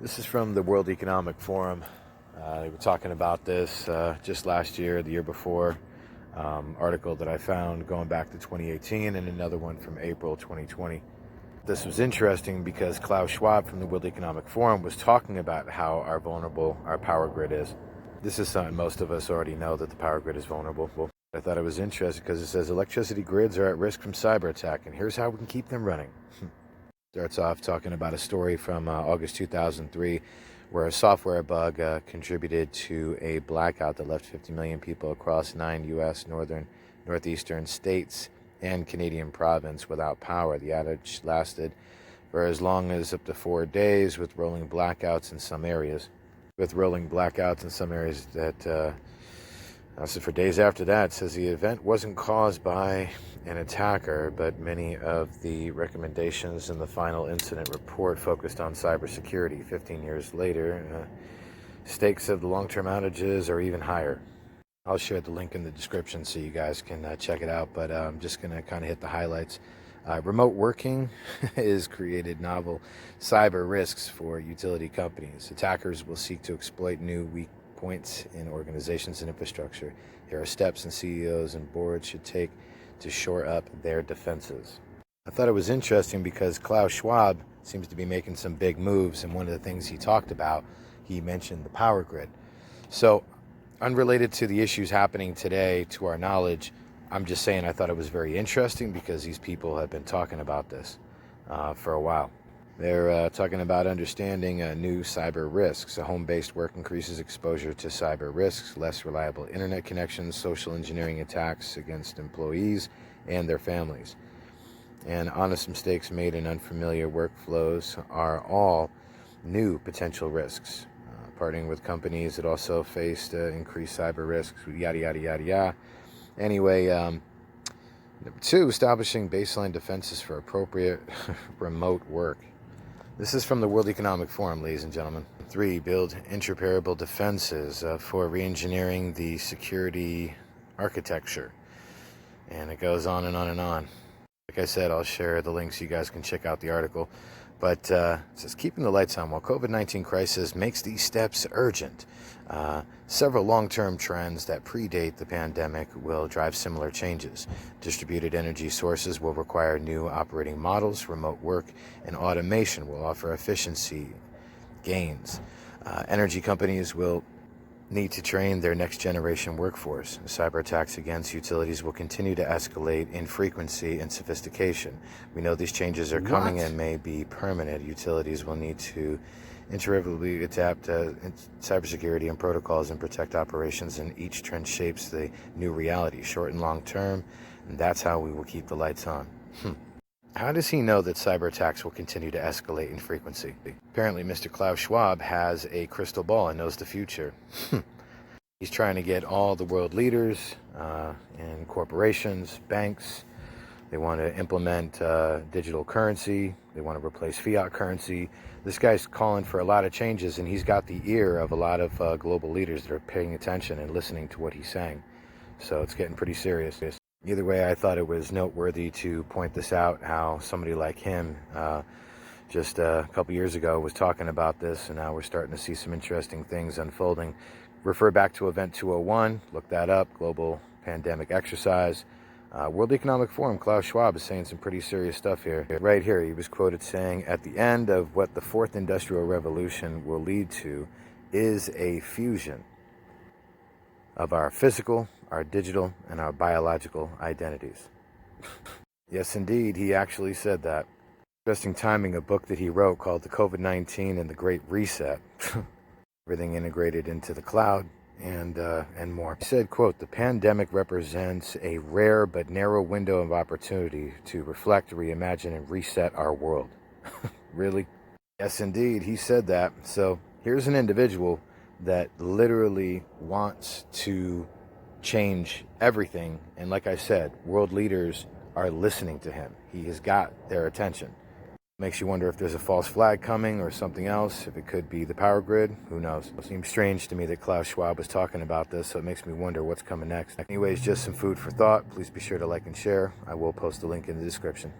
This is from the World Economic Forum. They were talking about this just last year, the year before. Article that I found going back to 2018 and another one from April 2020. This was interesting because Klaus Schwab from the World Economic Forum was talking about how vulnerable our power grid is. This is something most of us already know, that the power grid is vulnerable. I thought it was interesting because it says electricity grids are at risk from cyber attack, and here's how we can keep them running. Starts off talking about a story from August 2003 where a software bug contributed to a blackout that left 50 million people across 9 U.S., northeastern states and Canadian province without power. The outage lasted for as long as up to 4 days, with rolling blackouts in some areas. That lasted for days after that. It says the event wasn't caused by an attacker, but many of the recommendations in the final incident report focused on cybersecurity. 15 years later, stakes of the long-term outages are even higher. I'll share the link in the description so you guys can check it out, but I'm just going to kind of hit the highlights. Remote working has created novel cyber risks for utility companies. Attackers will seek to exploit new weak points in organizations and infrastructure. Here are steps and CEOs and boards should take to shore up their defenses. I thought it was interesting because Klaus Schwab seems to be making some big moves, and one of the things he talked about, he mentioned the power grid. So, unrelated to the issues happening today, to our knowledge, I'm just saying I thought it was very interesting because these people have been talking about this for a while. They're talking about understanding new cyber risks. A home-based work increases exposure to cyber risks, less reliable internet connections, social engineering attacks against employees and their families. And honest mistakes made in unfamiliar workflows are all new potential risks. Partnering with companies that also faced increased cyber risks, yada, yada, yada, yada. Anyway, number 2, establishing baseline defenses for appropriate remote work. This is from the World Economic Forum, ladies and gentlemen. 3, build interoperable defenses for re-engineering the security architecture. And it goes on and on and on. Like I said, I'll share the links so you guys can check out the article. But it says, keeping the lights on while COVID-19 crisis makes these steps urgent. Several long-term trends that predate the pandemic will drive similar changes. Distributed energy sources will require new operating models. Remote work and automation will offer efficiency gains. Energy companies will need to train their next-generation workforce. Cyber attacks against utilities will continue to escalate in frequency and sophistication. We know these changes are coming and may be permanent. Utilities will need to interactively adapt cybersecurity and protocols and protect operations, and each trend shapes the new reality, short and long term, and that's how we will keep the lights on. How does he know that cyber attacks will continue to escalate in frequency? Apparently, Mr. Klaus Schwab has a crystal ball and knows the future. He's trying to get all the world leaders and corporations, banks. They want to implement digital currency. They want to replace fiat currency. This guy's calling for a lot of changes, and he's got the ear of a lot of global leaders that are paying attention and listening to what he's saying. So it's getting pretty serious. Either way, I thought it was noteworthy to point this out, how somebody like him just a couple years ago was talking about this, and now we're starting to see some interesting things unfolding. Refer back to Event 201, look that up, global pandemic exercise. World Economic Forum, Klaus Schwab is saying some pretty serious stuff here. Right here, he was quoted saying, at the end of what the 4th Industrial Revolution will lead to is a fusion of our physical, our digital, and our biological identities. Yes, indeed, he actually said that. Interesting timing, a book that he wrote called The COVID-19 and the Great Reset. Everything integrated into the cloud and more. He said, quote, the pandemic represents a rare but narrow window of opportunity to reflect, reimagine, and reset our world. Really? Yes, indeed, he said that. So here's an individual that literally wants to change everything, and like I said, world leaders are listening to him. He has got their attention. Makes you wonder if there's a false flag coming or something else, if it could be the power grid, who knows. It seems strange to me that Klaus Schwab was talking about this, so it makes me wonder what's coming next. Anyways, just some food for thought. Please be sure to like and share. I will post the link in the description.